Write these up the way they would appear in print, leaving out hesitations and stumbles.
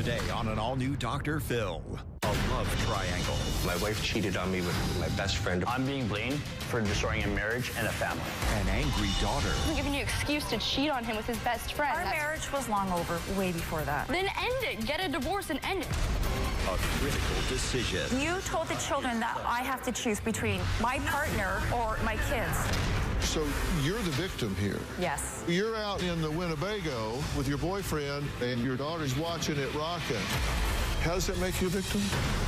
Today on an all-new Dr. Phil, a love triangle. My wife cheated on me with my best friend. I'm being blamed for destroying a marriage and a family. An angry daughter. I'm giving you an excuse to cheat on him with his best friend. Our marriage was long over, way before that. Then end it. Get a divorce and end it. A critical decision. You told the children that I have to choose between my partner or my kids. So you're the victim here. Yes. You're out in the Winnebago with your boyfriend and your daughter's watching it rocking. How does that make you a victim?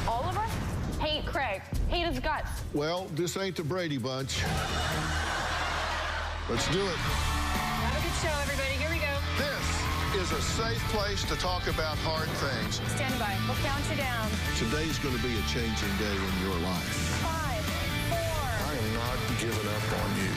All of us hate Craig. Hate his guts. Well, this ain't the Brady Bunch. Let's do it. Have a good show, everybody. Here we go. This is a safe place to talk about hard things. Stand by. We'll count you down. Today's going to be a changing day in your life. 5, 4. I am not giving up on you.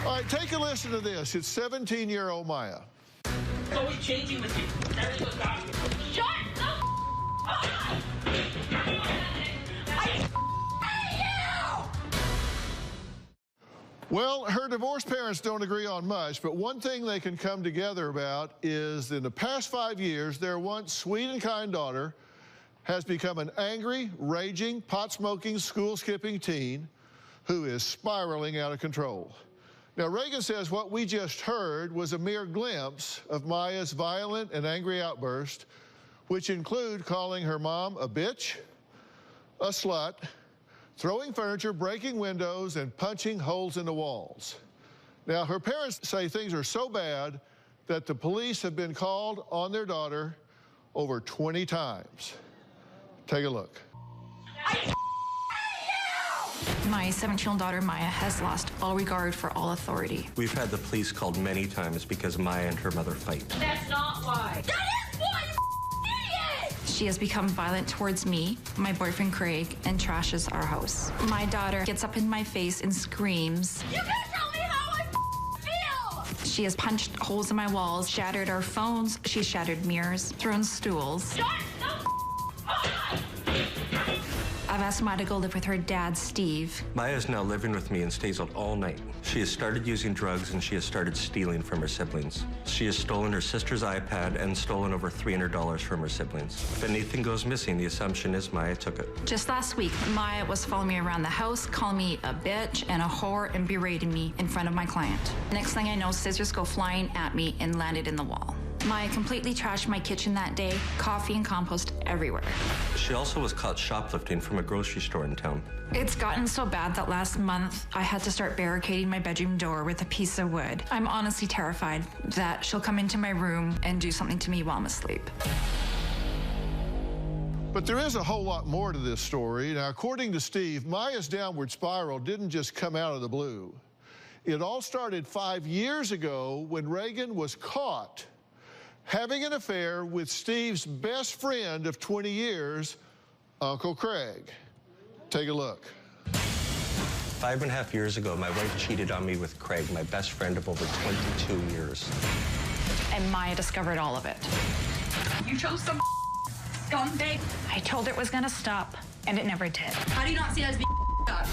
All right, take a listen to this. It's 17-year-old Maya. It's always changing with you. Everything goes back. Shut the up! Well, her divorced parents don't agree on much, but one thing they can come together about is in the past 5 years, their once sweet and kind daughter has become an angry, raging, pot-smoking, school-skipping teen who is spiraling out of control. Now, Raegon says what we just heard was a mere glimpse of Maya's violent and angry outburst, which include calling her mom a bitch, a slut, throwing furniture, breaking windows, and punching holes in the walls. Now, her parents say things are so bad that the police have been called on their daughter over 20 times. Take a look. My 17-year-old daughter, Maya, has lost all regard for all authority. We've had the police called many times because Maya and her mother fight. That's not why. That is why, you idiot! She has become violent towards me, my boyfriend Craig, and trashes our house. My daughter gets up in my face and screams. You can't tell me how I feel! She has punched holes in my walls, shattered our phones, she's shattered mirrors, thrown stools. Shut the up! I've asked Maya to go live with her dad, Steve. Maya is now living with me and stays out all night. She has started using drugs and she has started stealing from her siblings. She has stolen her sister's iPad and stolen over $300 from her siblings. If anything goes missing, the assumption is Maya took it. Just last week, Maya was following me around the house, calling me a bitch and a whore and berating me in front of my client. Next thing I know, scissors go flying at me and landed in the wall. Maya completely trashed my kitchen that day, coffee and compost everywhere. She also was caught shoplifting from a grocery store in town. It's gotten so bad that last month I had to start barricading my bedroom door with a piece of wood. I'm honestly terrified that she'll come into my room and do something to me while I'm asleep. But there is a whole lot more to this story. Now, according to Steve, Maya's downward spiral didn't just come out of the blue. It all started 5 years ago when Raegon was caught having an affair with Steve's best friend of 20 years, Uncle Craig. Take a look. 5.5 years ago, my wife cheated on me with Craig, my best friend of over 22 years. And Maya discovered all of it. You chose some scumbag. I told her it was gonna stop, and it never did. How do you not see us being up?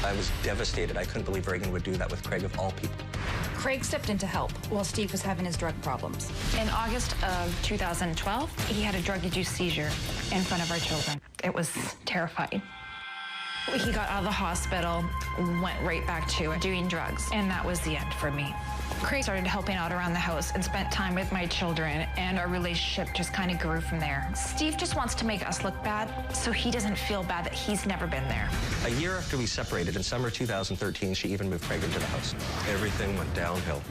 I was devastated. I couldn't believe Raegon would do that with Craig of all people. Craig stepped in to help while Steve was having his drug problems. In August of 2012, he had a drug-induced seizure in front of our children. It was terrifying. He got out of the hospital, went right back to doing drugs, and that was the end for me. Craig started helping out around the house and spent time with my children, and our relationship just kind of grew from there. Steve just wants to make us look bad, so he doesn't feel bad that he's never been there. A year after we separated, in summer 2013, she even moved Craig into the house. Everything went downhill.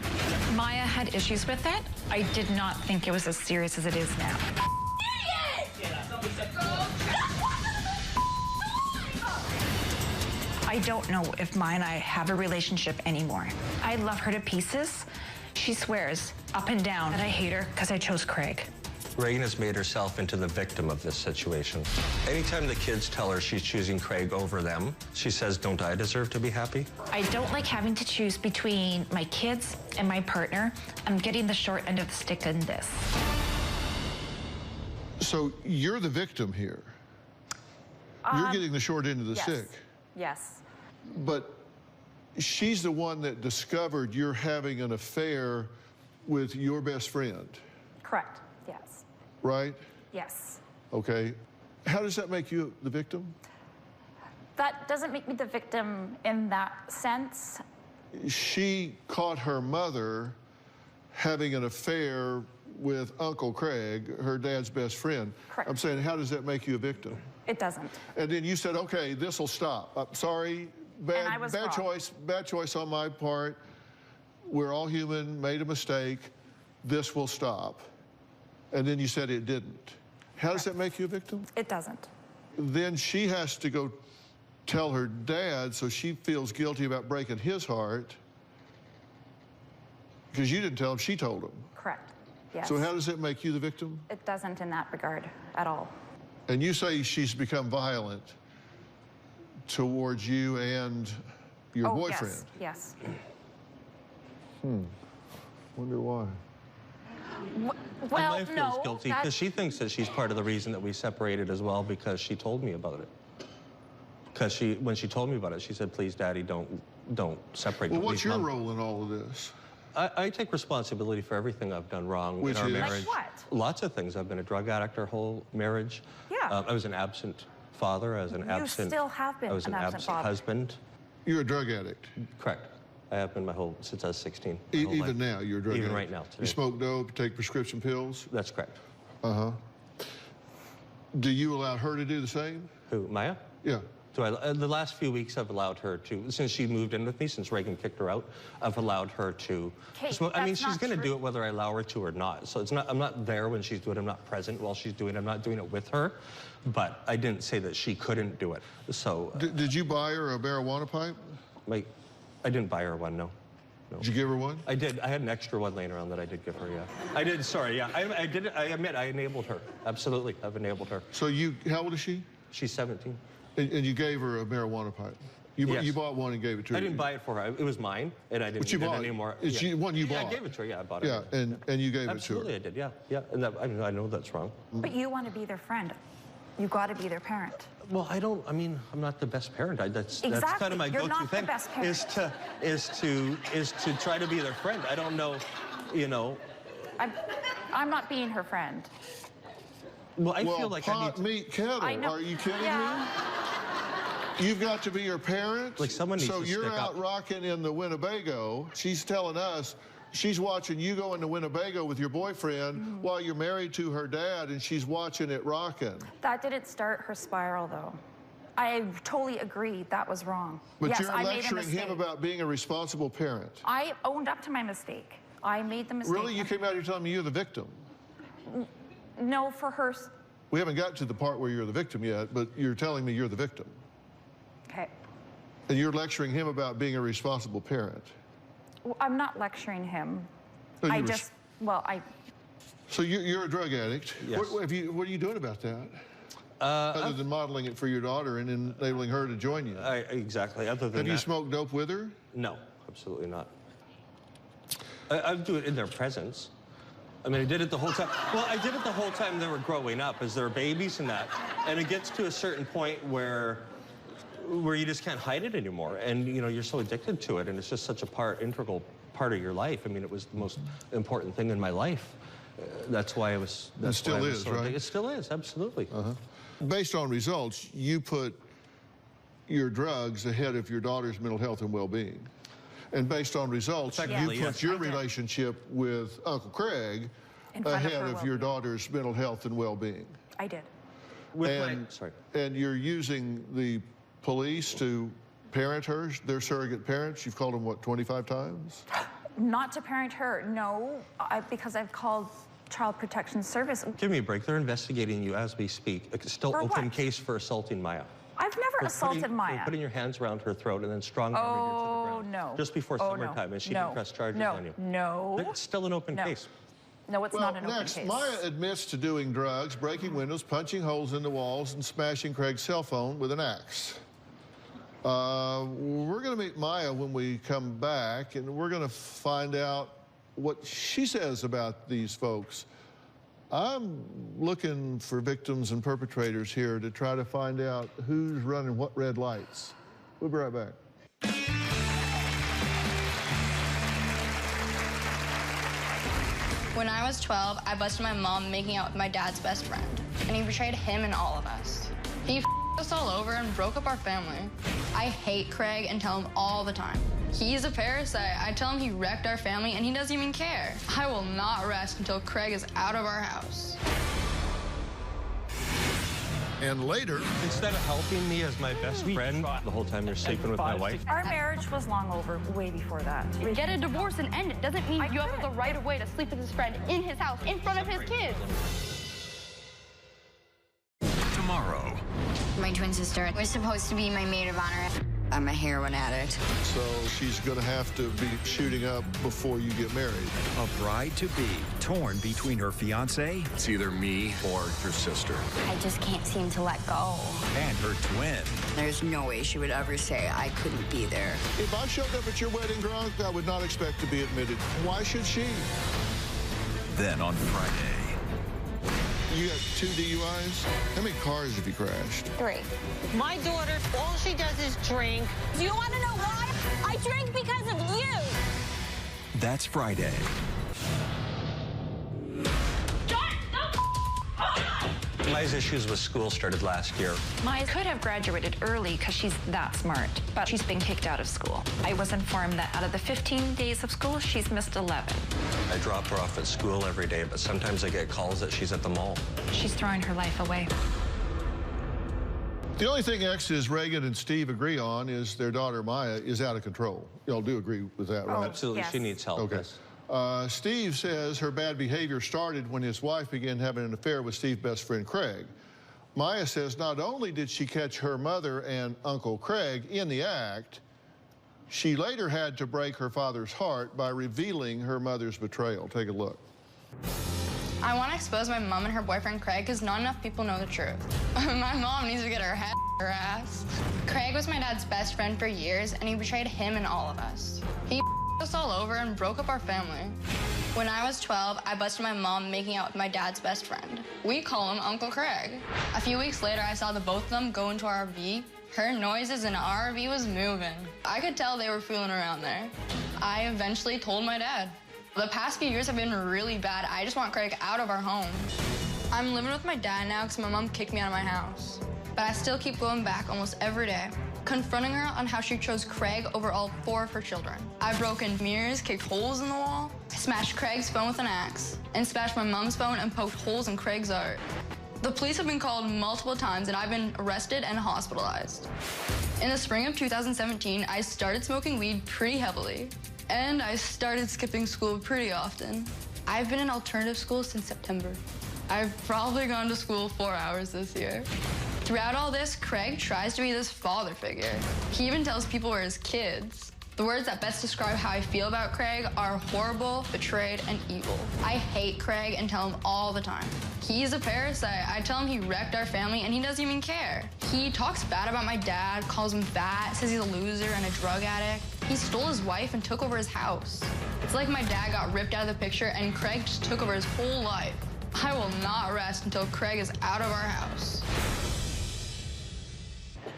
Maya had issues with it. I did not think it was as serious as it is now. I don't know if Maya and I have a relationship anymore. I love her to pieces. She swears up and down that I hate her because I chose Craig. Raegon has made herself into the victim of this situation. Anytime the kids tell her she's choosing Craig over them, she says, "Don't I deserve to be happy?" I don't like having to choose between my kids and my partner. I'm getting the short end of the stick in this. So you're the victim here. You're getting the short end of the stick. Yes. But she's the one that discovered you're having an affair with your best friend, Correct. Yes. right? Yes. Okay. How does that make you the victim? That doesn't make me the victim in that sense. She caught her mother having an affair with Uncle Craig, her dad's best friend. Correct. I'm saying, how does that make you a victim? It doesn't. And then you said, okay, this will stop. I'm sorry, And I was wrong. bad choice on my part. We're all human, made a mistake. This will stop. And then you said it didn't. How does that make you a victim? It doesn't. Then she has to go tell her dad, so she feels guilty about breaking his heart. Because you didn't tell him, she told him. Correct. Yes. So how does it make you the victim? It doesn't in that regard at all. And you say she's become violent towards you and your boyfriend. Yes. Wonder why. Well, My wife feels no. guilty because she thinks that she's part of the reason that we separated as well, because she told me about it. Because when she told me about it, she said, "Please, Daddy, don't separate." Well, Don't what's leave your Mom." role in all of this? I take responsibility for everything I've done wrong Which in our is? marriage. Like what? Lots of things. I've been a drug addict our whole marriage. Yeah. I was an absent father. I was an absent. still have been I was an an absent father. husband. You're a drug addict. Correct. I have been since I was 16. my whole Even life. now, you're a drug Even addict. right now, today. You smoke dope, take prescription pills. That's correct. Uh-huh. Do you allow her to do the same? Who, Maya? Yeah. So the last few weeks, I've allowed her to, since she moved in with me, since Raegon kicked her out, I've allowed her to Kate, smoke. I mean, that's she's not going to true. do it whether I allow her to or not. So it's not, I'm not there when she's doing it. I'm not present while she's doing it. I'm not doing it with her. But I didn't say that she couldn't do it. So Did you buy her a marijuana pipe? I didn't buy her one, no. Did you give her one? I did. I had an extra one laying around that I did give her, yeah. I did, sorry, yeah. I did it. I admit, I enabled her. Absolutely, I've enabled her. So how old is she? She's 17. And you gave her a marijuana pipe? You bought one and gave it to her? I didn't buy it for her. It was mine, and I didn't But you need bought it anymore. It's one you Yeah, bought. I gave it to her, yeah, I bought it. Yeah, and you gave Absolutely, it to her. I did, yeah. And that, I know that's wrong. But you want to be their friend. You got to be their parent. Well, I'm not the best parent. That's kind Exactly. of my You're go-to not the thing. best parent. Is to try to be their friend. I don't know, I'm not being her friend. Well, I feel like I need pot, to, meat, kettle. I know. Are you kidding Yeah. me? You've got to be your parent. Like someone needs so to you're stick out up. rocking in the Winnebago. She's telling us she's watching you go into Winnebago with your boyfriend while you're married to her dad, and she's watching it rocking. That didn't start her spiral, though. I totally agree. That was wrong. But yes, you're I made a lecturing mistake. him about being a responsible parent. I owned up to my mistake. I made the mistake. Really? You came out here telling me you're the victim. No, for her. We haven't got to the part where you're the victim yet, but you're telling me you're the victim. Okay. And you're lecturing him about being a responsible parent. Well, I'm not lecturing him. No, you I were- just, So you're a drug addict. Yes. What are you doing about that? Other than modeling it for your daughter and enabling her to join you. exactly. Other than Have that, you smoked dope with her? No, absolutely not. I do it in their presence. I mean, I did it the whole time. Well, I did it the whole time they were growing up, as they were babies and that. And it gets to a certain point where you just can't hide it anymore, and you're so addicted to it, and it's just such a integral part of your life. I mean, it was the most important thing in my life. That's why I was. It still is, right? It still is, absolutely. Based on results, you put your drugs ahead of your daughter's mental health and well-being. And based on results, you Effectively, put yes. your I did. relationship with Uncle Craig In front of ahead her of your well-being. daughter's mental health and well-being. I did. And you're using the police to parent her. They're surrogate parents. You've called them, what, 25 times? Not to parent her, no, because I've called Child Protection Service. Give me a break. They're investigating you as we speak. It's still For open what? case for assaulting Maya. I've never assaulted Maya. For putting your hands around her throat and then strong-arming her to the ground. No. Just before Oh, no. summertime, and she No. didn't press charges No. on you. No. It's still an open No. case. No, it's not an open next, case. Maya admits to doing drugs, breaking windows, punching holes in the walls, and smashing Craig's cell phone with an axe. We're going to meet Maya when we come back, and we're going to find out what she says about these folks. I'm looking for victims and perpetrators here to try to find out who's running what red lights. We'll be right back. When I was 12, I busted my mom making out with my dad's best friend, and he betrayed him and all of us. He us all over and broke up our family. I hate Craig and tell him all the time. He's a parasite. I tell him he wrecked our family, and he doesn't even care. I will not rest until Craig is out of our house. And later, Instead of helping me as my best friend the whole time you're sleeping with my wife, Our marriage was long over, way before that. Get a divorce and end it doesn't mean you have the right of way to sleep with his friend in his house, in front of his kids. Tomorrow. My twin sister was supposed to be my maid of honor. I'm a heroin addict. so she's going to have to be shooting up before you get married. A bride-to-be torn between her fiancé It's either me or your sister. I just can't seem to let go. and her twin. There's no way she would ever say I couldn't be there. If I showed up at your wedding drunk, I would not expect to be admitted. Why should she? Then on Friday, You got 2 DUIs? How many cars have you crashed? 3. My daughter, all she does is drink. Do you want to know why? I drink because of you. that's Friday. Maya's issues with school started last year. Maya could have graduated early because she's that smart, but she's been kicked out of school. I was informed that out of the 15 days of school, she's missed 11. I drop her off at school every day, but sometimes I get calls that she's at the mall. She's throwing her life away. The only thing exes Raegon and Steve agree on is their daughter Maya is out of control. Y'all do agree with that, right? Absolutely, yes. she needs help. Okay. Yes. Steve says her bad behavior started when his wife began having an affair with Steve's best friend, Craig. Maya says not only did she catch her mother and Uncle Craig in the act, she later had to break her father's heart by revealing her mother's betrayal. Take a look. I want to expose my mom and her boyfriend Craig because not enough people know the truth. My mom needs to get her head her ass. Craig was my dad's best friend for years, and he betrayed him and all of us. He us all over and broke up our family. When I was 12, I busted my mom making out with my dad's best friend. We call him Uncle Craig. A few weeks later, I saw the both of them go into our RV. Heard noises and our RV was moving. I could tell they were fooling around there. I eventually told my dad. The past few years have been really bad. I just want Craig out of our home. I'm living with my dad now because my mom kicked me out of my house. But I still keep going back almost every day, confronting her on how she chose Craig over all 4 of her children. I've broken mirrors, kicked holes in the wall, smashed Craig's phone with an axe, and smashed my mom's phone and poked holes in Craig's art. The police have been called multiple times, and I've been arrested and hospitalized. In the spring of 2017, I started smoking weed pretty heavily, and I started skipping school pretty often. I've been in alternative school since September. I've probably gone to school 4 hours this year. Throughout all this, Craig tries to be this father figure. He even tells people we're his kids. The words that best describe how I feel about Craig are horrible, betrayed, and evil. I hate Craig and tell him all the time. He's a parasite. I tell him he wrecked our family, and he doesn't even care. He talks bad about my dad, calls him fat, says he's a loser and a drug addict. He stole his wife and took over his house. It's like my dad got ripped out of the picture, and Craig just took over his whole life. I will not rest until Craig is out of our house.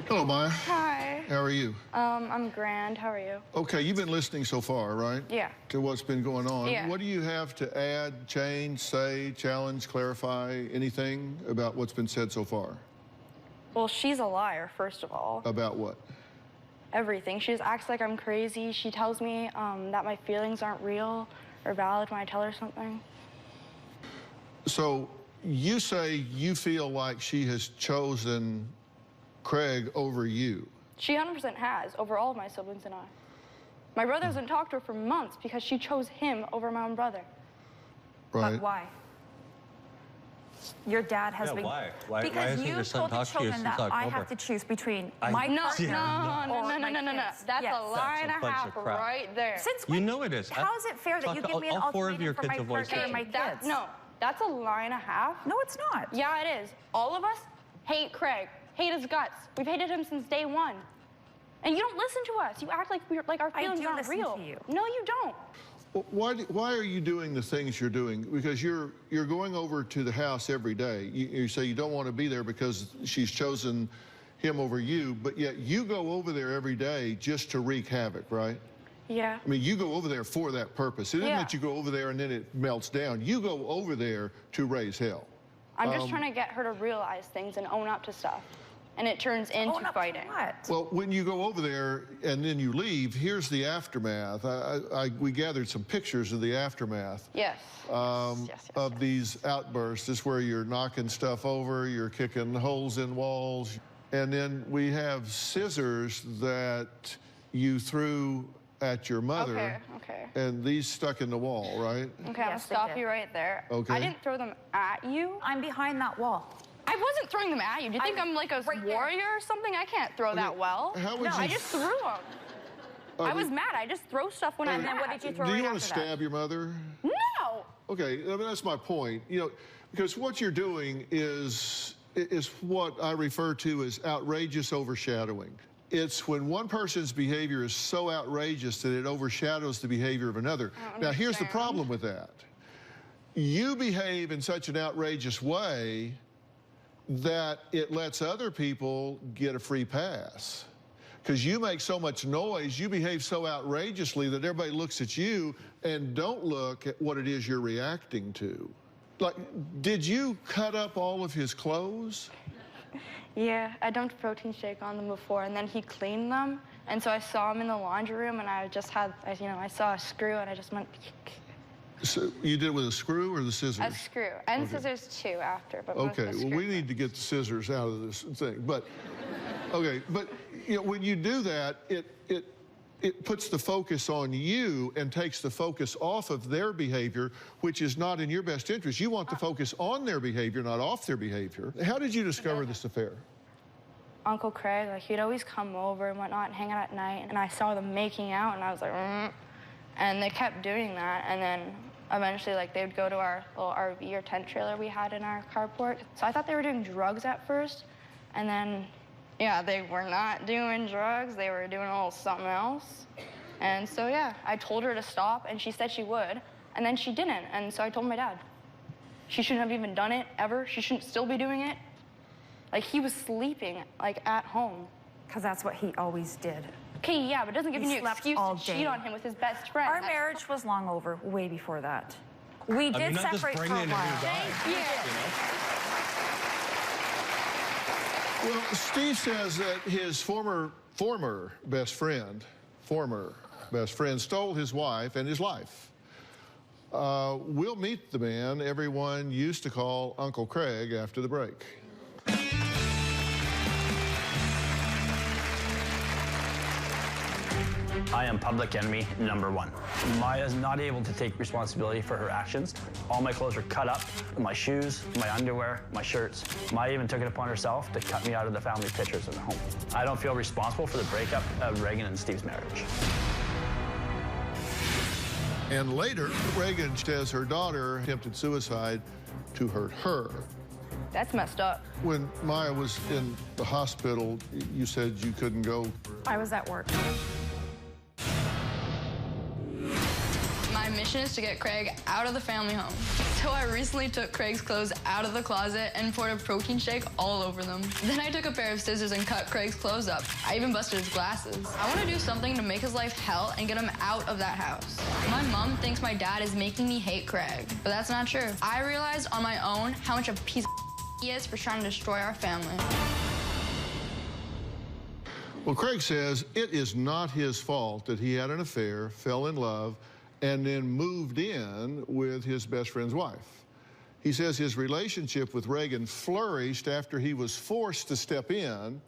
Hello, Maya. Hi. How are you? I'm grand. How are you? Okay, you've been listening so far, right? Yeah. To what's been going on. Yeah. What do you have to add, change, say, challenge, clarify, anything about what's been said so far? Well, she's a liar, first of all. About what? Everything. She just acts like I'm crazy. She tells me that my feelings aren't real or valid when I tell her something. So you say you feel like she has chosen Craig over you. She 100% has, over all of my siblings and I. My brother hasn't talked to her for months because she chose him over my own brother. Right. But why? Your dad has been... Why? Why Because hasn't you your son told the talked to you children since that I October? have to choose between No, my no, partner no, or no, my no, no, no. kids. That's Yes. a lie and a bunch half of crap. right there. Since You when? know it is. How is it fair that Talk you to give me an all four of your ultimatum for my kids to voice partner it. and my That, kids? no, that's a lie and a half. No, it's not. Yeah, it is. All of us hate Craig, hate his guts. We've hated him since day one. And you don't listen to us. You act like our feelings do aren't listen real. to you. No, you don't. Well, why are you doing the things you're doing? Because you're going over to the house every day. You say you don't want to be there because she's chosen him over you, but yet you go over there every day just to wreak havoc, right? Yeah. I mean, you go over there for that purpose. It isn't Yeah. that you go over there and then it melts down. You go over there to raise hell. I'm just trying to get her to realize things and own up to stuff. And it turns into fighting. Well, when you go over there and then you leave, here's the aftermath. We gathered some pictures of the aftermath. Yes. Of these outbursts. This is where you're knocking stuff over, you're kicking holes in walls. And then we have scissors that you threw at your mother. Okay. And these stuck in the wall, right? Okay, I'm gonna stop you right there. Okay. I didn't throw them at you. I'm behind that wall. I wasn't throwing them at you. Do you think I'm like a warrior or something? I can't throw that well. How would No, you I just threw them. I was mad. I just throw stuff when I'm mad. what did you throw Do you right want to after that? stab your mother? No! Okay, I mean, that's my point. You know, because what you're doing is what I refer to as outrageous overshadowing. It's when one person's behavior is so outrageous that it overshadows the behavior of another. Now, here's the problem with that. You behave in such an outrageous way that it lets other people get a free pass. Because you make so much noise, you behave so outrageously that everybody looks at you and don't look at what it is you're reacting to. Like, did you cut up all of his clothes? Yeah, I dumped protein shake on them before, and then he cleaned them. And so I saw him in the laundry room, and I just had, I saw a screw, and I just went. So you did it with a screw or the scissors? A screw, and scissors too after. But Okay, well, we need to get the scissors out of this thing. But, okay, but you know, when you do that, it puts the focus on you and takes the focus off of their behavior, which is not in your best interest. You want to focus on their behavior, not off their behavior. How did you discover this affair? Uncle Craig, like, he'd always come over and whatnot and hang out at night, and I saw them making out, and I was like, and they kept doing that, and then eventually, like, they would go to our little RV or tent trailer we had in our carport. So I thought they were doing drugs at first, and then, yeah, they were not doing drugs. They were doing a little something else. And so, yeah, I told her to stop, and she said she would, and then she didn't, and so I told my dad. She shouldn't have even done it, ever. She shouldn't still be doing it. Like, he was sleeping, like, at home. Because that's what he always did. Okay, yeah, but it doesn't give you an excuse to cheat on him with his best friend. Our marriage was long over, way before that. We did separate for a while. Thank you. Well, Steve says that his former best friend stole his wife and his life. We'll meet the man everyone used to call Uncle Craig after the break. I am public enemy #1. Maya is not able to take responsibility for her actions. All my clothes are cut up, my shoes, my underwear, my shirts. Maya even took it upon herself to cut me out of the family pictures in the home. I don't feel responsible for the breakup of Raegon and Steve's marriage. And later, Raegon says her daughter attempted suicide to hurt her. That's messed up. When Maya was in the hospital, you said you couldn't go. I was at work. My mission is to get Craig out of the family home. So I recently took Craig's clothes out of the closet and poured a protein shake all over them. Then I took a pair of scissors and cut Craig's clothes up. I even busted his glasses. I want to do something to make his life hell and get him out of that house. My mom thinks my dad is making me hate Craig, but that's not true. I realized on my own how much of a piece of he is for trying to destroy our family. Well, Craig says it is not his fault that he had an affair, fell in love, and then moved in with his best friend's wife. He says his relationship with Raegon flourished after he was forced to step in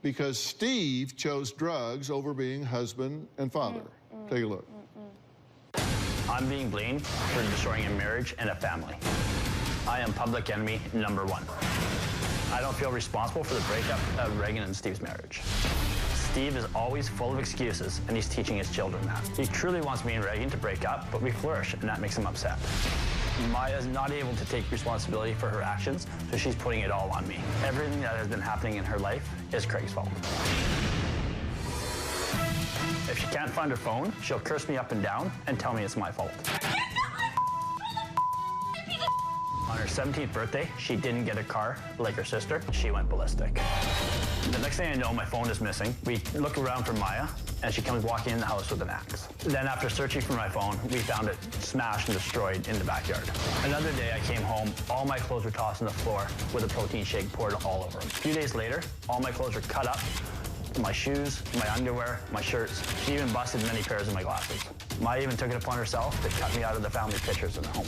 because Steve chose drugs over being husband and father. Take a look. I'm being blamed for destroying a marriage and a family. I am public enemy number 1. I don't feel responsible for the breakup of Raegon and Steve's marriage. Steve is always full of excuses, and he's teaching his children that. He truly wants me and Raegon to break up, but we flourish, and that makes him upset. Maya is not able to take responsibility for her actions, so she's putting it all on me. Everything that has been happening in her life is Craig's fault. If she can't find her phone, she'll curse me up and down and tell me it's my fault. On her 17th birthday, she didn't get a car like her sister. She went ballistic. The next thing I know, my phone is missing. We look around for Maya, and she comes walking in the house with an axe. Then after searching for my phone, we found it smashed and destroyed in the backyard. Another day I came home, all my clothes were tossed on the floor with a protein shake poured all over them. A few days later, all my clothes were cut up. My shoes, my underwear, my shirts. She even busted many pairs of my glasses. Maya even took it upon herself to cut me out of the family pictures in the home.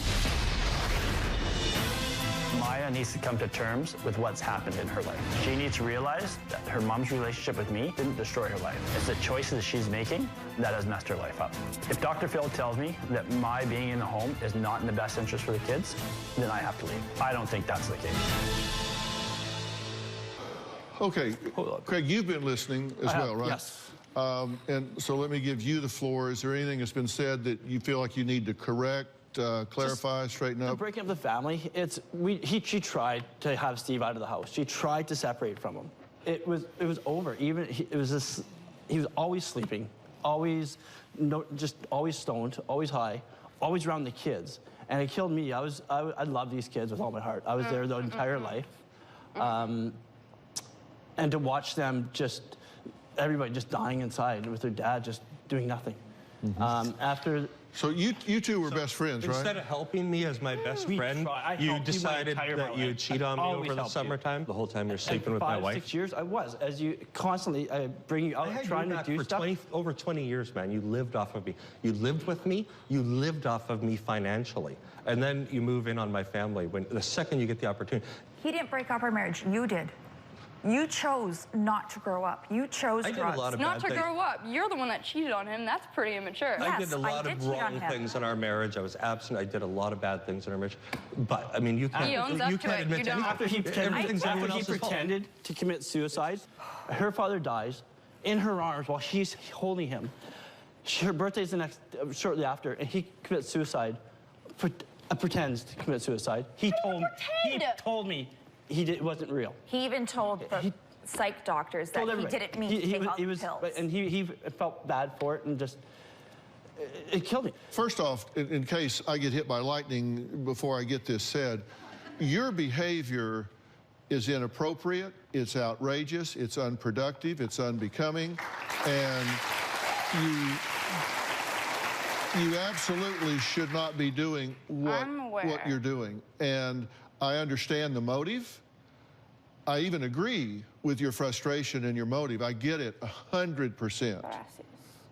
Maya needs to come to terms with what's happened in her life. She needs to realize that her mom's relationship with me didn't destroy her life. It's the choices she's making that has messed her life up. If Dr. Phil tells me that my being in the home is not in the best interest for the kids, then I have to leave. I don't think that's the case. Okay, Craig, you've been listening as well, right? Yes. And so let me give you the floor. Is there anything that's been said that you feel like you need to correct, clarify, straighten up? Breaking up the family, she tried to have Steve out of the house. She tried to separate from him. It was over. He was always sleeping, always always stoned, always high, always around the kids. And it killed me. I love these kids with all my heart. I was there their entire life. And to watch them everybody just dying inside with their dad just doing nothing. So you two were best friends, right? Instead of helping me as my best friend, you decided that you'd cheat on me over the summertime? The whole time you're sleeping with my wife? 5, 6 years, I was. As you constantly bring you out, trying to do stuff. Over 20 years, man, you lived off of me. You lived with me, you lived off of me financially. And then you move in on my family the second you get the opportunity. He didn't break up our marriage, you did. You chose not to grow up. You chose drugs. Not to grow up. You're the one that cheated on him. That's pretty immature. I did a lot of wrong things in our marriage. I was absent. I did a lot of bad things in our marriage. But, I mean, you can't admit to After he pretended to commit suicide, her father dies in her arms while she's holding him. Her birthday's shortly after, and he commits suicide. Pretends to commit suicide. He told me it wasn't real. He even told the psych doctors that he didn't mean to take all the pills. And he felt bad for it, and it killed me. First off, in case I get hit by lightning before I get this said, your behavior is inappropriate, it's outrageous, it's unproductive, it's unbecoming, and you absolutely should not be doing what you're doing. And I understand the motive. I even agree with your frustration and your motive. I get it 100%.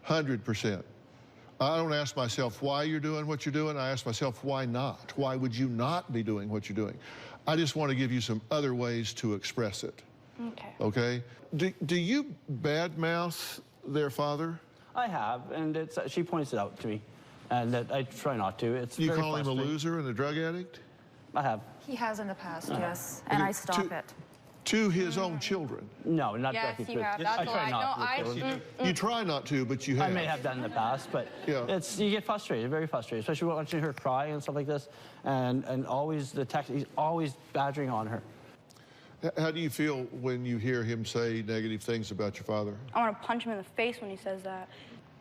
100%. I don't ask myself why you're doing what you're doing. I ask myself, why not? Why would you not be doing what you're doing? I just want to give you some other ways to express it. Okay? Do you badmouth their father? I have, and she points it out to me, and that I try not to. You call him a loser and a drug addict? I have. He has in the past, yes, and I stop it. To his own children? No, not directly. Yes, you have. That's why. You try not to, but you have. I may have done in the past, but you get frustrated, very frustrated, especially watching her cry and stuff like this, and always he's always badgering on her. How do you feel when you hear him say negative things about your father? I want to punch him in the face when he says that.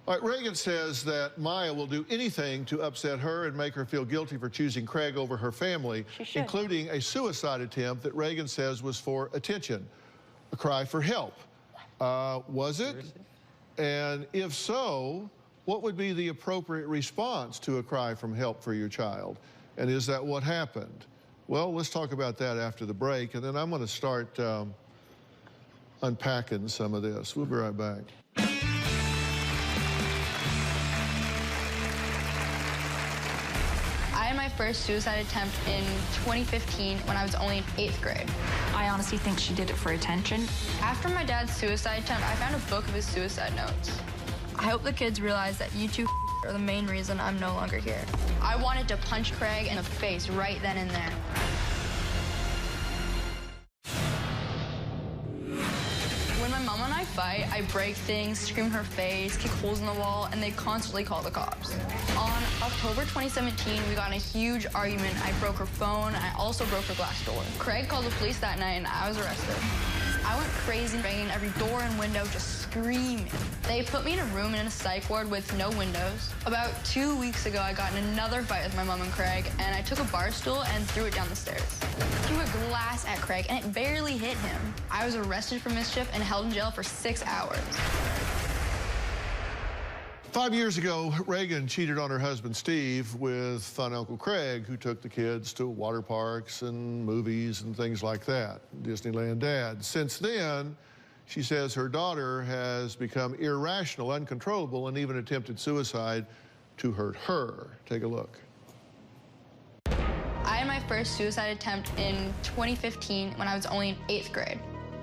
All right, Raegon says that Maya will do anything to upset her and make her feel guilty for choosing Craig over her family, including a suicide attempt that Raegon says was for attention, a cry for help. Was it? And if so, what would be the appropriate response to a cry from help for your child? And is that what happened? Well, let's talk about that after the break, and then I'm going to start unpacking some of this. We'll be right back. I had my first suicide attempt in 2015 when I was only in 8th grade. I honestly think she did it for attention. After my dad's suicide attempt, I found a book of his suicide notes. I hope the kids realize that you two are the main reason I'm no longer here. I wanted to punch Craig in the face right then and there. fight, I break things, scream in her face, kick holes in the wall, and they constantly call the cops. On October 2017, we got in a huge argument. I broke her phone, and I also broke her glass door. Craig called the police that night, and I was arrested. I went crazy, banging every door and window, just screaming. They put me in a room in a psych ward with no windows. About 2 weeks ago, I got in another fight with my mom and Craig, and I took a bar stool and threw it down the stairs. Threw a glass at Craig, and it barely hit him. I was arrested for mischief and held in jail for 6 hours. 5 years ago, Raegon cheated on her husband, Steve, with fun Uncle Craig, who took the kids to water parks and movies and things like that, Disneyland Dad. Since then, she says her daughter has become irrational, uncontrollable, and even attempted suicide to hurt her. Take a look. I had my first suicide attempt in 2015 when I was only in 8th grade.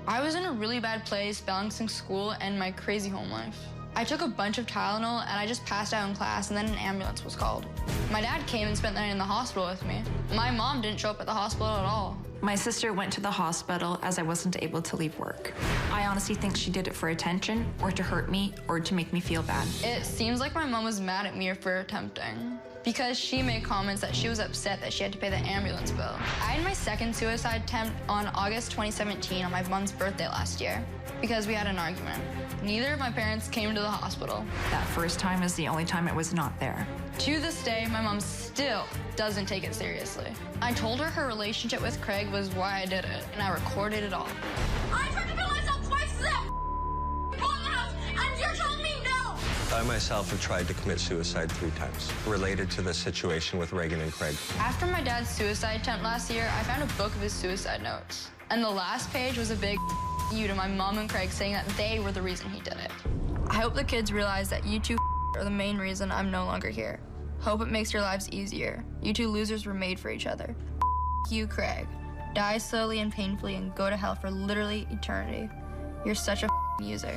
I was in a really bad place, balancing school and my crazy home life. I took a bunch of Tylenol and I just passed out in class, and then an ambulance was called. My dad came and spent the night in the hospital with me. My mom didn't show up at the hospital at all. My sister went to the hospital as I wasn't able to leave work. I honestly think she did it for attention, or to hurt me, or to make me feel bad. It seems like my mom was mad at me for attempting, because she made comments that she was upset that she had to pay the ambulance bill. I had my second suicide attempt on August 2017 on my mom's birthday last year, because we had an argument. Neither of my parents came to the hospital. That first time is the only time it was not there. To this day, my mom still doesn't take it seriously. I told her her relationship with Craig was why I did it, and I recorded it all. I tried to kill myself twice to that house, and you're telling me no! I myself have tried to commit suicide 3 times, related to the situation with Raegon and Craig. After my dad's suicide attempt last year, I found a book of his suicide notes. And the last page was a big you to my mom and Craig, saying that they were the reason he did it. I hope the kids realize that you two are the main reason I'm no longer here. Hope it makes your lives easier. You two losers were made for each other. You, Craig. Die slowly and painfully and go to hell for literally eternity. You're such a user.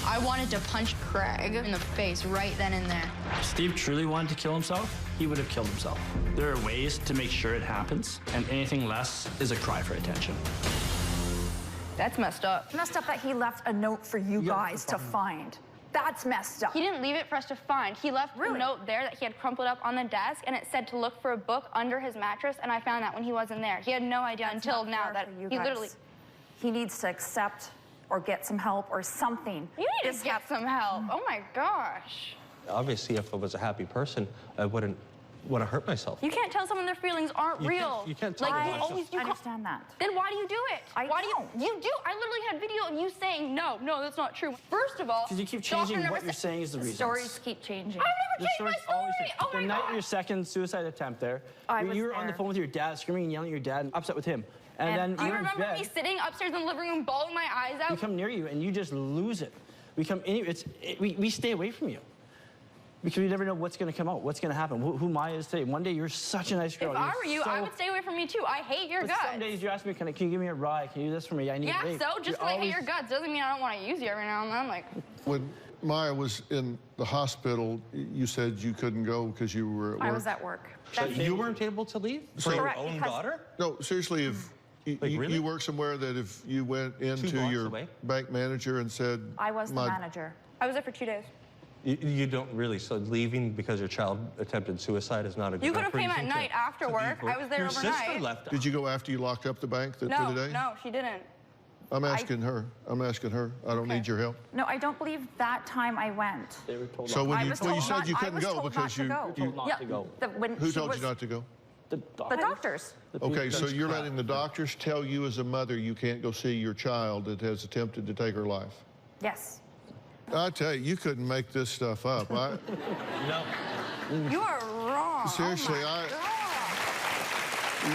I wanted to punch Craig in the face right then and there. If Steve truly wanted to kill himself, he would have killed himself. There are ways to make sure it happens, and anything less is a cry for attention. That's messed up. It's messed up that he left a note for you guys to find. That's messed up. He didn't leave it for us to find. He left a note there that he had crumpled up on the desk, and it said to look for a book under his mattress, and I found that when he wasn't there. He had no idea until now that he literally... He needs to accept or get some help or something. You need to get some help. Oh my gosh. Obviously, if I was a happy person, I wouldn't want to hurt myself. You can't tell someone their feelings aren't real. You can't tell like, them. you always do. I understand that. Then why do you do it? Why do you do? I literally had video of you saying, no, that's not true. First of all, because you keep changing what you're saying is the reason. Stories keep changing. I've never changed my story. Oh my the night of your second suicide attempt there, you were on the phone with your dad, screaming and yelling at your dad, and upset with him. And then do you remember me sitting upstairs in the living room, bawling my eyes out? We come near you and you just lose it. We stay away from you. Because we never know what's going to come out, what's going to happen, who Maya is today. One day you're such a nice girl. If I were you, I would stay away from me too. I hate your guts. Some days you ask me, can you give me a ride? Can you do this for me? I need a so just because I hate your guts doesn't mean I don't want to use you every now and then. Like, when Maya was in the hospital, you said you couldn't go because you were at work. I was at work. So you weren't able to leave for your own daughter? No, seriously, if you work somewhere that if you went into your bank manager and said... I was the manager. I was there for 2 days. You don't really, so leaving because your child attempted suicide is not a good You could have came at night after work. I was there overnight. Your sister left. Did you go after you locked up the bank for the day? No, she didn't. I'm asking her. I don't need your help. No, I don't believe that time I went. They were told so when you said you couldn't go because you... Not to go. Who told you not to go? The doctors. Okay, so you're letting the doctors tell you as a mother you can't go see your child that has attempted to take her life? Yes. I tell you, you couldn't make this stuff up. No. You are wrong. Seriously,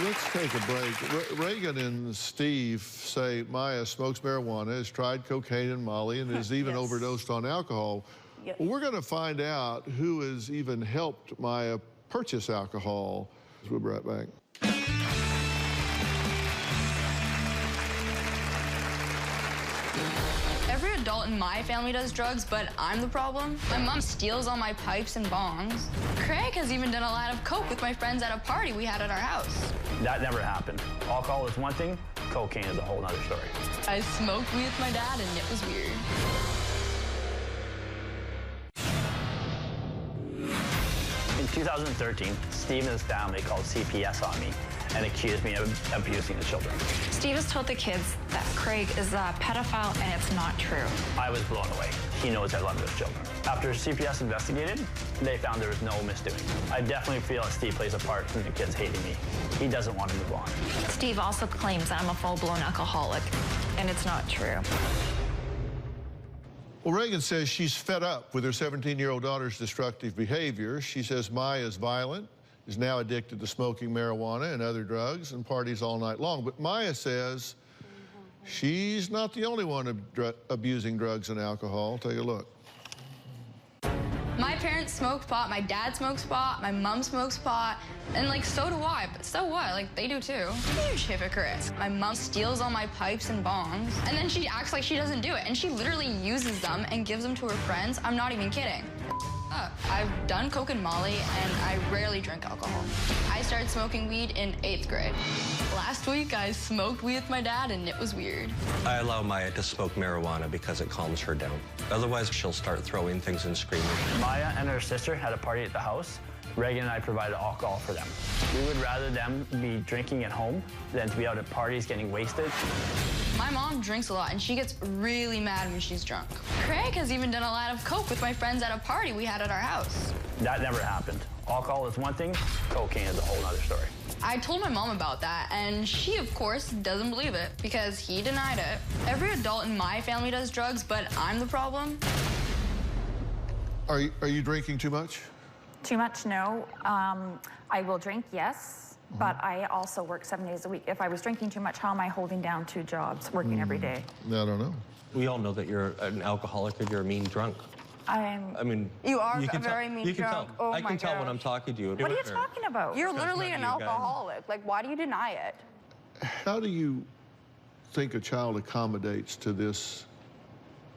let's take a break. Raegon and Steve say Maya smokes marijuana, has tried cocaine and Molly, and has even overdosed on alcohol. Yes. Well, we're going to find out who has even helped Maya purchase alcohol. We'll be right back. Every adult in my family does drugs, but I'm the problem. My mom steals all my pipes and bongs. Craig has even done a line of coke with my friends at a party we had at our house. That never happened. Alcohol is one thing, Cocaine is a whole other story. I smoked weed with my dad, and it was weird. In 2013, Steve and his family called CPS on me and accused me of abusing the children. Steve has told the kids that Craig is a pedophile, and it's not true. I was blown away. He knows I love those children. After CPS investigated, they found there was no misdoing. I definitely feel that Steve plays a part in the kids hating me. He doesn't want to move on. Steve also claims I'm a full-blown alcoholic, and it's not true. Well, Raegon says she's fed up with her 17-year-old daughter's destructive behavior. She says Maya is violent, is now addicted to smoking marijuana and other drugs, and parties all night long. But Maya says she's not the only one abusing drugs and alcohol. Take a look. My parents smoked pot, my dad smokes pot, my mom smokes pot, and like so do I, but so what? Like they do too. Huge hypocrites. My mom steals all my pipes and bongs, and then she acts like she doesn't do it, and she literally uses them and gives them to her friends. I'm not even kidding. I've done coke and molly, and I rarely drink alcohol. I started smoking weed in 8th grade. Last week, I smoked weed with my dad, and it was weird. I allow Maya to smoke marijuana because it calms her down. Otherwise, she'll start throwing things and screaming. Maya and her sister had a party at the house. Raegon and I provided alcohol for them. We would rather them be drinking at home than to be out at parties getting wasted. My mom drinks a lot, and she gets really mad when she's drunk. Craig has even done a lot of coke with my friends at a party we had at our house. That never happened. Alcohol is one thing, cocaine is a whole other story. I told my mom about that, and she, of course, doesn't believe it because he denied it. Every adult in my family does drugs, but I'm the problem. Are you drinking too much? Too much, no. I will drink, yes, but I also work 7 days a week. If I was drinking too much, how am I holding down 2 jobs, working every day? I don't know. We all know that you're an alcoholic and you're a mean drunk. I mean, you are a very mean drunk. Oh I can tell when I'm talking to you. What are you talking about? You're literally an alcoholic. Like, why do you deny it? How do you think a child accommodates to this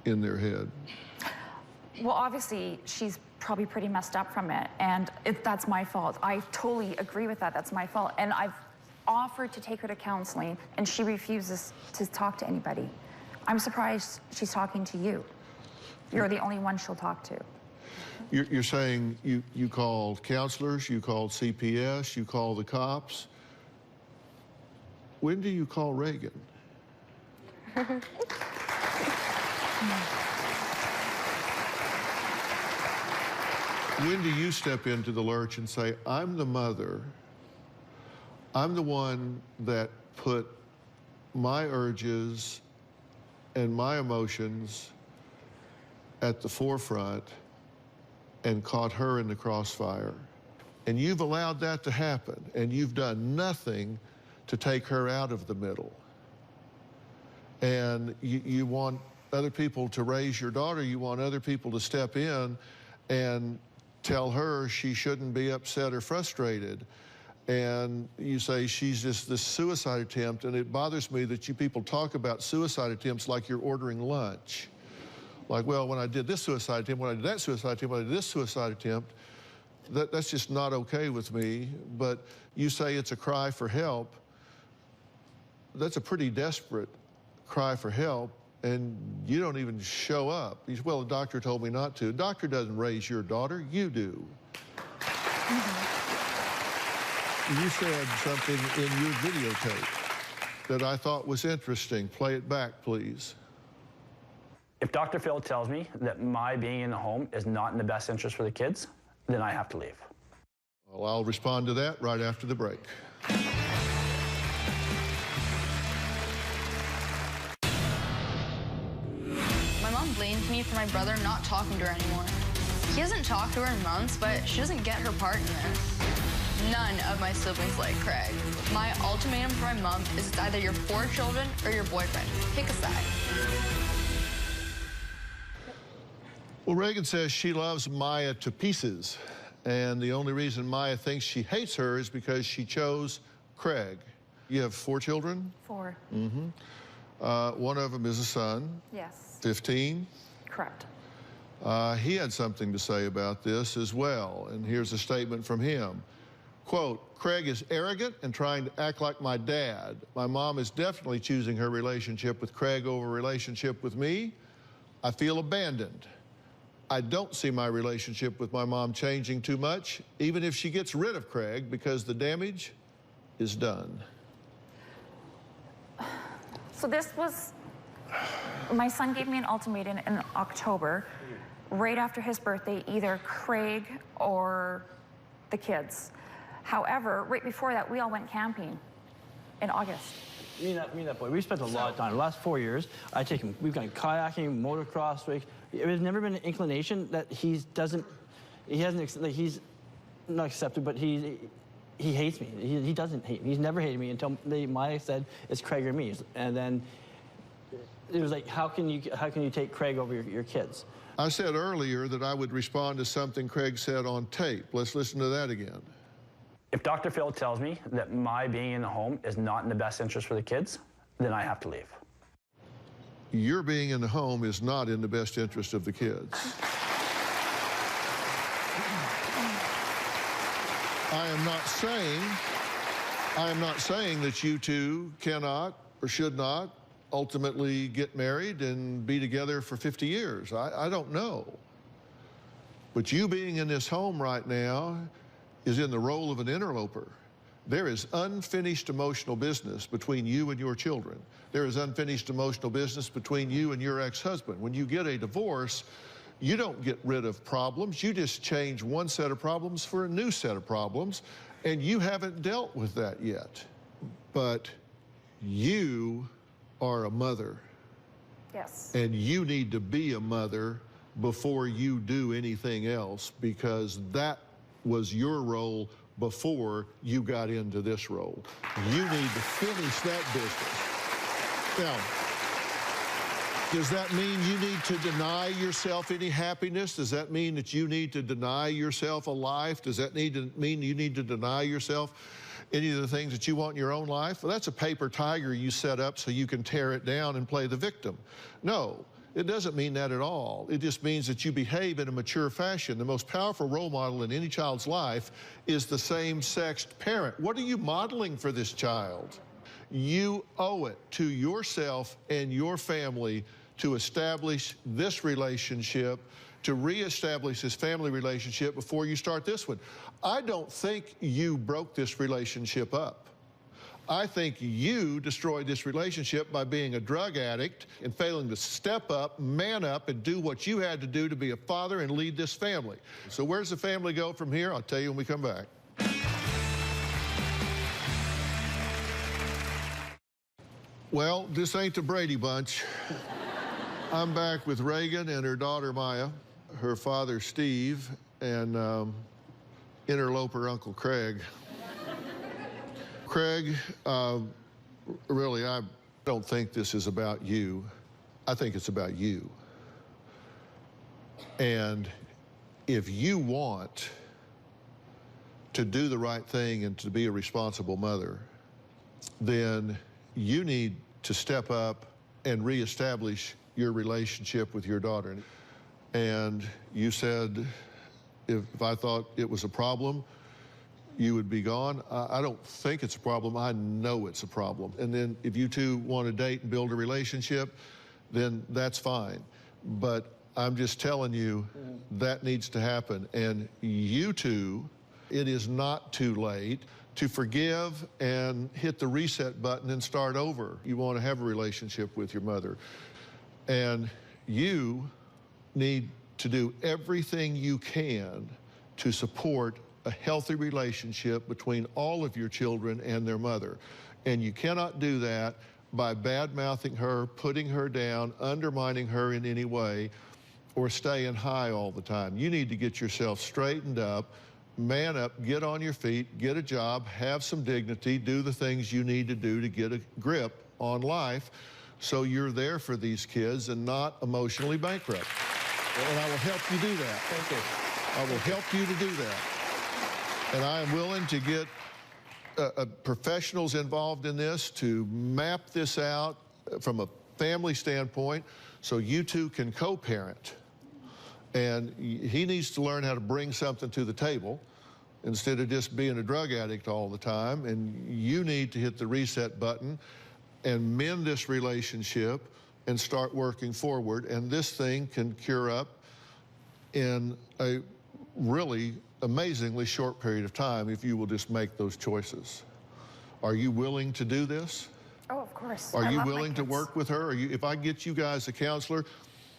in their head? Well, obviously, she's probably pretty messed up from it, and that's my fault. I totally agree with that. That's my fault. And I've offered to take her to counseling, and she refuses to talk to anybody. I'm surprised she's talking to you. You're the only one she'll talk to. You're saying you called counselors, you called CPS, you called the cops. When do you call Raegon? When do you step into the lurch and say, I'm the mother, I'm the one that put my urges and my emotions at the forefront and caught her in the crossfire. And you've allowed that to happen, and you've done nothing to take her out of the middle. And you want other people to raise your daughter, you want other people to step in and tell her she shouldn't be upset or frustrated. And you say she's just this suicide attempt, and it bothers me that you people talk about suicide attempts like you're ordering lunch. Like, well, when I did this suicide attempt, when I did that suicide attempt, when I did this suicide attempt, that's just not okay with me. But you say it's a cry for help. That's a pretty desperate cry for help, and you don't even show up. You say, well, the doctor told me not to. The doctor doesn't raise your daughter, you do. You said something in your videotape that I thought was interesting. Play it back, please. If Dr. Phil tells me that my being in the home is not in the best interest for the kids, then I have to leave. Well, I'll respond to that right after the break. My mom blames me for my brother not talking to her anymore. He hasn't talked to her in months, but she doesn't get her part in this. None of my siblings like Craig. My ultimatum for my mom is it's either your 4 children or your boyfriend. Pick a side. Well, Raegon says she loves Maya to pieces, and the only reason Maya thinks she hates her is because she chose Craig. You have 4 children? 4. One of them is a son. Yes. 15? Correct. He had something to say about this as well, and here's a statement from him. Quote, Craig is arrogant and trying to act like my dad. My mom is definitely choosing her relationship with Craig over relationship with me. I feel abandoned. I don't see my relationship with my mom changing too much, even if she gets rid of Craig, because the damage is done. So this was, my son gave me an ultimatum in October, right after his birthday, either Craig or the kids. However, right before that, we all went camping in August. Me and that boy, we spent a lot of time. The last 4 years, I take him, we've gone kayaking, motocross, there's never been an inclination that he's not accepted, but he hates me. He doesn't hate me. He's never hated me until Maya said it's Craig or me. And then it was like, how can you take Craig over your kids? I said earlier that I would respond to something Craig said on tape. Let's listen to that again. If Dr. Phil tells me that my being in the home is not in the best interest for the kids, then I have to leave. Your being in the home is not in the best interest of the kids. I am not saying that you two cannot or should not ultimately get married and be together for 50 years. I don't know. But you being in this home right now is in the role of an interloper. There is unfinished emotional business between you and your children. There is unfinished emotional business between you and your ex-husband. When you get a divorce, you don't get rid of problems. You just change one set of problems for a new set of problems, and you haven't dealt with that yet. But you are a mother. Yes. And you need to be a mother before you do anything else, because that was your role before you got into this role. You need to finish that business. Now, does that mean you need to deny yourself any happiness? Does that mean that you need to deny yourself a life? Does that mean you need to deny yourself any of the things that you want in your own life? Well, that's a paper tiger you set up so you can tear it down and play the victim. No. It doesn't mean that at all. It just means that you behave in a mature fashion. The most powerful role model in any child's life is the same-sexed parent. What are you modeling for this child? You owe it to yourself and your family to establish this relationship, to reestablish this family relationship before you start this one. I don't think you broke this relationship up. I think you destroyed this relationship by being a drug addict and failing to step up, man up, and do what you had to do to be a father and lead this family. So where's the family go from here? I'll tell you when we come back. Well, this ain't the Brady Bunch. I'm back with Raegon and her daughter Maya, her father Steve, and interloper Uncle Craig. Craig, really, I don't think this is about you. I think it's about you. And if you want to do the right thing and to be a responsible mother, then you need to step up and reestablish your relationship with your daughter. And you said if I thought it was a problem, you would be gone. I don't think it's a problem. I know it's a problem. And then if you two want to date and build a relationship, then that's fine. But I'm just telling you that needs to happen. And you two, it is not too late to forgive and hit the reset button and start over. You want to have a relationship with your mother. And you need to do everything you can to support a healthy relationship between all of your children and their mother. And you cannot do that by bad-mouthing her, putting her down, undermining her in any way, or staying high all the time. You need to get yourself straightened up, man up, get on your feet, get a job, have some dignity, do the things you need to do to get a grip on life so you're there for these kids and not emotionally bankrupt. And I will help you do that. Thank you. I will help you to do that. And I am willing to get professionals involved in this to map this out from a family standpoint so you two can co-parent. And he needs to learn how to bring something to the table instead of just being a drug addict all the time. And you need to hit the reset button and mend this relationship and start working forward. And this thing can cure up in a really amazingly short period of time if you will just make those choices. Are you willing to do this? Oh, of course. Are you willing to work with her? If I get you guys a counselor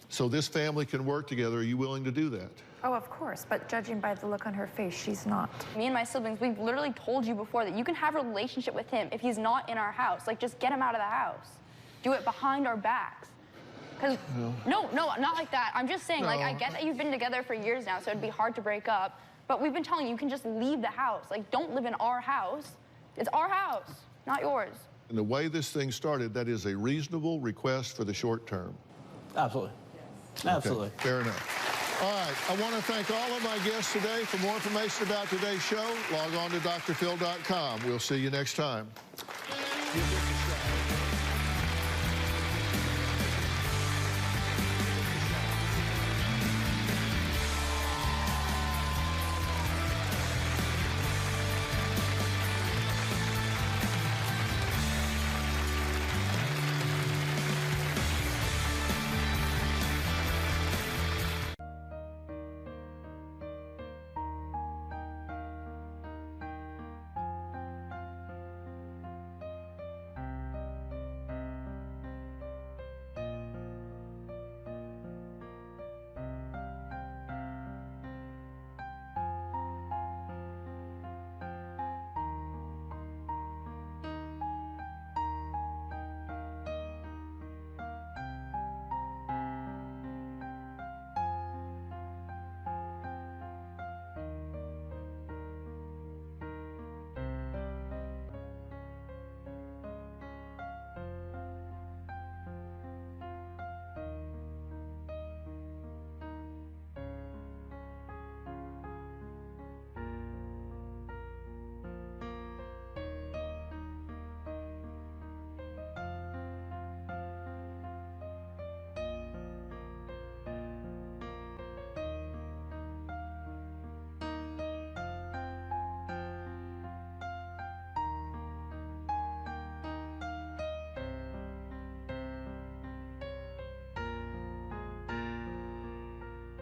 so this family can work together, are you willing to do that? Oh, of course, but judging by the look on her face, she's not. Me and my siblings, we've literally told you before that you can have a relationship with him if he's not in our house. Like, just get him out of the house. Do it behind our backs. Because, no, not like that. I'm just saying, like, I get that you've been together for years now, so it'd be hard to break up. But we've been telling you can just leave the house. Like, don't live in our house. It's our house, not yours. And the way this thing started, that is a reasonable request for the short term. Absolutely. Absolutely. Okay, fair enough. All right, I want to thank all of my guests today. For more information about today's show, log on to drphil.com. We'll see you next time. Give this a shot.